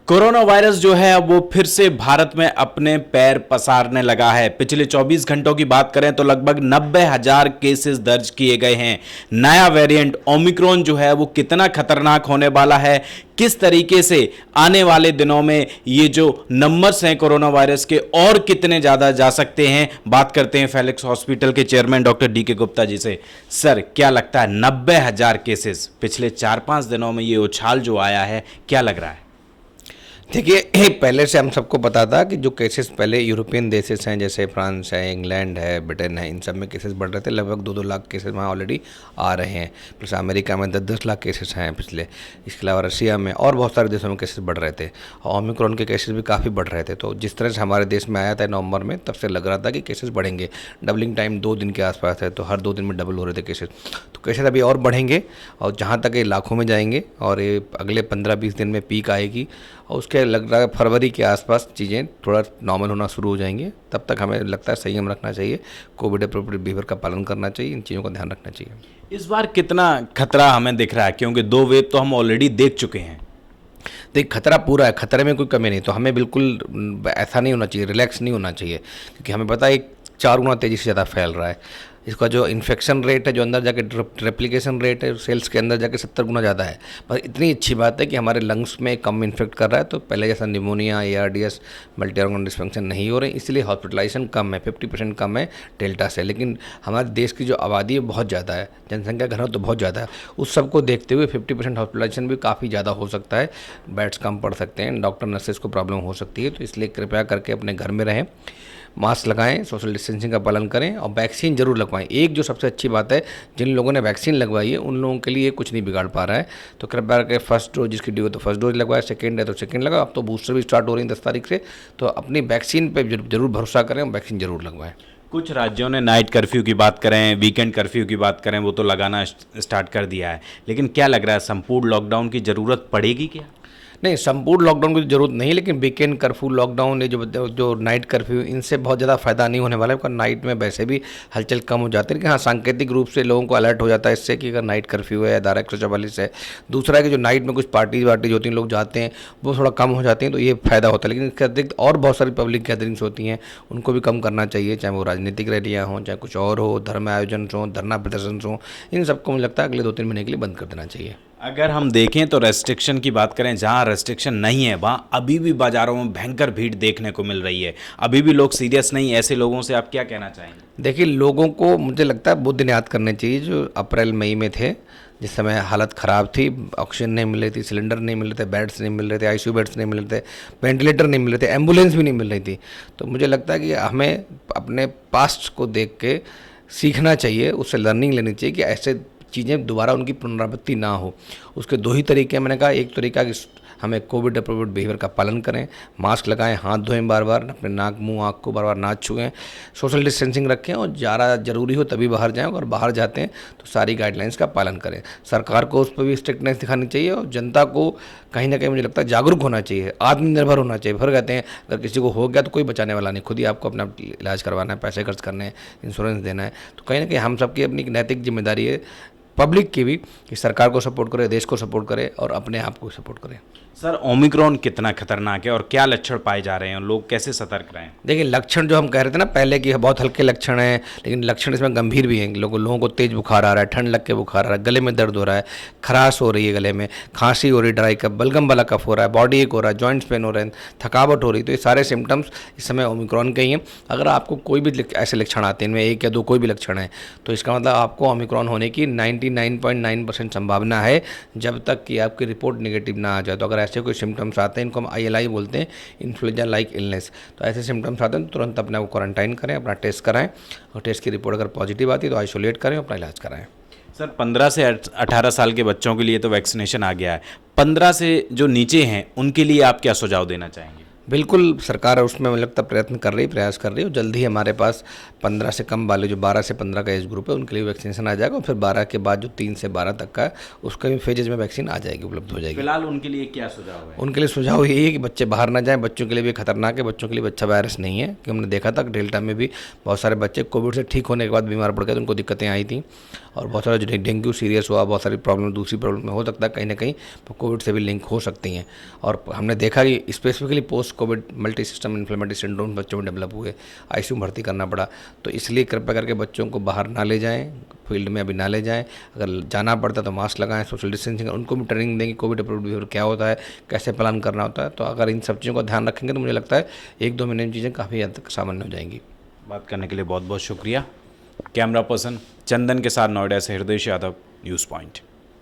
Corona virus जो है अब वो फिर से भारत में अपने पैर पसारने लगा है। पिछले 24 घंटों की बात करें तो लगभग 90,000 केसेस दर्ज किए गए हैं। नया वेरिएंट ओमिक्रॉन जो है वो कितना खतरनाक होने वाला है, किस तरीके से आने वाले दिनों में ये जो नंबर्स हैं कोरोना वायरस के और कितने ज़्यादा जा सकते हैं, बात करते हैं फेलिक्स हॉस्पिटल के चेयरमैन डॉक्टर डी के गुप्ता जी से। सर, क्या लगता है 90,000 केसेस पिछले 4-5 दिनों में ये उछाल जो आया है, क्या लग रहा है? देखिए, पहले से हम सबको पता था कि जो केसेस पहले यूरोपियन देशेस हैं, जैसे फ्रांस है, इंग्लैंड है, ब्रिटेन है, इन सब में केसेस बढ़ रहे थे। लगभग 2-2 लाख केसेस वहाँ ऑलरेडी आ रहे हैं। प्लस अमेरिका में 10-10 लाख केसेस हैं पिछले। इसके अलावा रशिया में और बहुत सारे देशों में केसेस बढ़ रहे थे और ओमिक्रॉन के केसेस भी काफ़ी बढ़ रहे थे। तो जिस तरह से हमारे देश में आया था नवंबर में, तब से लग रहा था कि केसेस बढ़ेंगे। डबलिंग टाइम 2 दिन के आसपास है, तो हर 2 दिन में डबल हो रहे थे केसेस। तो केसेस अभी और बढ़ेंगे और जहाँ तक ये लाखों में जाएंगे और ये अगले 15-20 दिन में पीक आएगी और उसके लग रहा है फरवरी के आसपास चीज़ें थोड़ा नॉर्मल होना शुरू हो जाएंगी। तब तक हमें लगता है संयम रखना चाहिए, कोविड अप्रोप्रिएट बिहेवियर का पालन करना चाहिए, इन चीज़ों का ध्यान रखना चाहिए। इस बार कितना खतरा हमें दिख रहा है, क्योंकि 2 वेव तो हम ऑलरेडी देख चुके हैं। देख, खतरा पूरा है, खतरे में कोई कमी नहीं। तो हमें बिल्कुल ऐसा नहीं होना चाहिए, रिलैक्स नहीं होना चाहिए, क्योंकि हमें पता है 4 गुना तेज़ी से ज़्यादा फैल रहा है। इसका जो इन्फेक्शन रेट है, जो अंदर जाके रेप्लिकेशन रेट है, सेल्स के अंदर जाके 70 गुना ज़्यादा है। पर इतनी अच्छी बात है कि हमारे लंग्स में कम इन्फेक्ट कर रहा है, तो पहले जैसा pneumonia, ARDS, multi organ dysfunction नहीं हो रहे, इसलिए हॉस्पिटलाइजेशन कम है, 50% कम है डेल्टा से। लेकिन हमारे देश की जो आबादी है बहुत ज़्यादा है, जनसंख्या घनत्व तो बहुत ज़्यादा है। उस सब को देखते हुए 50% हॉस्पिटलाइजेशन भी काफ़ी ज़्यादा हो सकता है। बेड्स कम पड़ सकते हैं, डॉक्टर नर्सेज को प्रॉब्लम हो सकती है। तो इसलिए कृपया करके अपने घर में रहें, मास्क लगाएं, सोशल डिस्टेंसिंग का पालन करें और वैक्सीन जरूर लगवाएं। एक जो सबसे अच्छी बात है, जिन लोगों ने वैक्सीन लगवाई है उन लोगों के लिए कुछ नहीं बिगाड़ पा रहा है। तो कृपया करके फर्स्ट डोज जिसकी ड्यू है तो फर्स्ट डोज लगवाएं, सेकेंड है तो सेकेंड लगाओ। अब तो बूस्टर भी स्टार्ट हो रही है 10 तारीख से। तो अपनी वैक्सीन पर जरूर भरोसा करें और वैक्सीन जरूर लगवाएं। कुछ राज्यों ने नाइट कर्फ्यू की बात करें, वीकेंड कर्फ्यू की बात करें, वो तो लगाना स्टार्ट कर दिया है। लेकिन क्या लग रहा है, संपूर्ण लॉकडाउन की ज़रूरत पड़ेगी क्या? नहीं, संपूर्ण लॉकडाउन की जरूरत नहीं, लेकिन वीकेंड कर्फ्यू, लॉकडाउन, ये जो नाइट कर्फ्यू, इनसे बहुत ज़्यादा फायदा नहीं होने वाला है, क्योंकि नाइट में वैसे भी हलचल कम हो जाती है। लेकिन हाँ, सांकेतिक रूप से लोगों को अलर्ट हो जाता है इससे कि अगर नाइट कर्फ्यू है, धारा 144 है। दूसरा है कि जो नाइट में कुछ पार्टीज वार्टीज होती हैं, लोग जाते हैं, वो थोड़ा कम हो जाती हैं, तो ये फ़ायदा होता है। लेकिन इसके अतिरिक्त और बहुत सारी पब्लिक गैदरिंग्स होती हैं, उनको भी कम करना चाहिए, चाहे वो राजनीतिक रैलियाँ हों, चाहे कुछ और हो, धर्म आयोजन हों, धरना प्रदर्शन हों। इन सबको मुझे लगता है अगले 2-3 महीने के लिए बंद कर देना चाहिए। अगर हम देखें तो रेस्ट्रिक्शन की बात करें, जहां रेस्ट्रिक्शन नहीं है वहां अभी भी बाजारों में भयंकर भीड़ देखने को मिल रही है। अभी भी लोग सीरियस नहीं। ऐसे लोगों से आप क्या कहना चाहेंगे? देखिए, लोगों को मुझे लगता है वो दिन याद करने चाहिए जो अप्रैल मई में थे, जिस समय हालत ख़राब थी, ऑक्सीजन नहीं मिल रही थी, सिलेंडर नहीं मिल रहे थे, बेड्स नहीं मिल रहे थे, ICU बेड्स नहीं मिल रहे थे, वेंटिलेटर नहीं मिल रहे थे, एम्बुलेंस भी नहीं मिल रही थी। तो मुझे लगता है कि हमें अपने पास्ट को देख के सीखना चाहिए, उससे लर्निंग लेनी चाहिए कि ऐसे चीज़ें दोबारा उनकी पुनरावृत्ति ना हो। उसके 2 ही तरीके मैंने कहा। एक तरीका कि हमें कोविड अप्रोप्रिएट बिहेवियर का पालन करें, मास्क लगाएं, हाथ धोएं बार बार, अपने नाक, मुंह, आँख को बार बार ना छुएं, सोशल डिस्टेंसिंग रखें और ज़्यादा ज़रूरी हो तभी बाहर जाएं। और बाहर जाते हैं तो सारी गाइडलाइंस का पालन करें। सरकार को उस पर भी स्ट्रिक्टनेस दिखानी चाहिए और जनता को कहीं ना कहीं मुझे लगता है जागरूक होना चाहिए, आत्मनिर्भर होना चाहिए। फिर कहते हैं अगर किसी को हो गया तो कोई बचाने वाला नहीं, खुद ही आपको अपना इलाज करवाना है, पैसे खर्च करने हैं, इंश्योरेंस देना है। तो कहीं ना कहीं हम सबकी अपनी नैतिक जिम्मेदारी है, पब्लिक की भी, कि सरकार को सपोर्ट करे, देश को सपोर्ट करे और अपने आप को सपोर्ट करे। सर, ओमिक्रॉन कितना खतरनाक है और क्या लक्षण पाए जा रहे हैं, लोग कैसे सतर्क रहें? देखिए, लक्षण जो हम कह रहे थे ना पहले कि बहुत हल्के लक्षण हैं, लेकिन लक्षण इसमें गंभीर भी हैं। लोगों को तेज बुखार आ रहा है, ठंड लग के बुखार आ रहा है, गले में दर्द हो रहा है, खराश हो रही है गले में, खांसी हो रही है, ड्राई कफ, बलगम वाला कफ हो रहा है, बॉडी एक हो रहा है, जॉइंट्स पेन हो रहे हैं, थकावट हो रही है। तो ये सारे सिम्टम्स इस समय ओमिक्रॉन के ही हैं। अगर आपको कोई भी ऐसे लक्षण आते हैं, इनमें 1 या 2 कोई भी लक्षण है, तो इसका मतलब आपको ओमिक्रॉन होने की 99.9% संभावना है, जब तक कि आपकी रिपोर्ट नेगेटिव ना आ जाए। तो अगर ऐसे कोई सिम्टम्स आते हैं, इनको हम ILI बोलते हैं, इन्फ्लुएंजा लाइक इलनेस। तो ऐसे सिम्टम्स आते हैं तो तुरंत अपने को क्वारंटाइन करें, अपना टेस्ट कराएं और टेस्ट की रिपोर्ट अगर पॉजिटिव आती है तो आइसोलेट करें, अपना इलाज कराएं। सर, 15 से 18 साल के बच्चों के लिए तो वैक्सीनेशन आ गया है। 15 से जो नीचे हैं उनके लिए आप क्या सुझाव देना चाहेंगे? बिल्कुल सरकार उसमें मुझे लगता है प्रयत्न कर रही है, प्रयास कर रही है, और जल्दी ही हमारे पास 15 से कम वाले जो 12 से 15 का एज ग्रुप है उनके लिए वैक्सीनेशन आ जाएगा, और फिर 12 के बाद जो 3 से 12 तक का है उसका भी फेजेज में वैक्सीन आ जाएगी, उपलब्ध हो जाएगी। फिलहाल उनके लिए क्या सुझाव है? उनके लिए सुझाव यही है कि बच्चे बाहर ना जाएं, बच्चों के लिए भी खतरनाक है, बच्चों के लिए अच्छा वायरस नहीं है, कि हमने देखा था कि डेल्टा में भी बहुत सारे बच्चे कोविड से ठीक होने के बाद बीमार पड़ गए तो उनको दिक्कतें आई थी, और बहुत सारा जो डेंगू सीरियस हुआ, बहुत सारी प्रॉब्लम दूसरी प्रॉब्लम में हो सकता है कहीं ना कहीं कोविड से भी लिंक हो सकती हैं। और हमने देखा कि specifically post Covid multi system inflammatory syndrome बच्चों में डेवलप हुए, आईसीयू में भर्ती करना पड़ा। तो इसलिए कृपया करके बच्चों को बाहर ना ले जाएं, फील्ड में अभी ना ले जाएं, अगर जाना पड़ता है तो मास्क लगाएं, सोशल डिस्टेंसिंग, उनको भी ट्रेनिंग देंगे कोविड अप्रूव्ड बिहेवियर क्या होता है, कैसे प्लान करना होता है। तो अगर इन सब चीज़ों का ध्यान रखेंगे तो मुझे लगता है 1-2 महीने में चीज़ें काफ़ी हद तक सामान्य हो जाएंगी। बात करने के लिए बहुत बहुत शुक्रिया। कैमरा पर्सन चंदन के साथ नोएडा से हृदय यादव, न्यूज़ पॉइंट।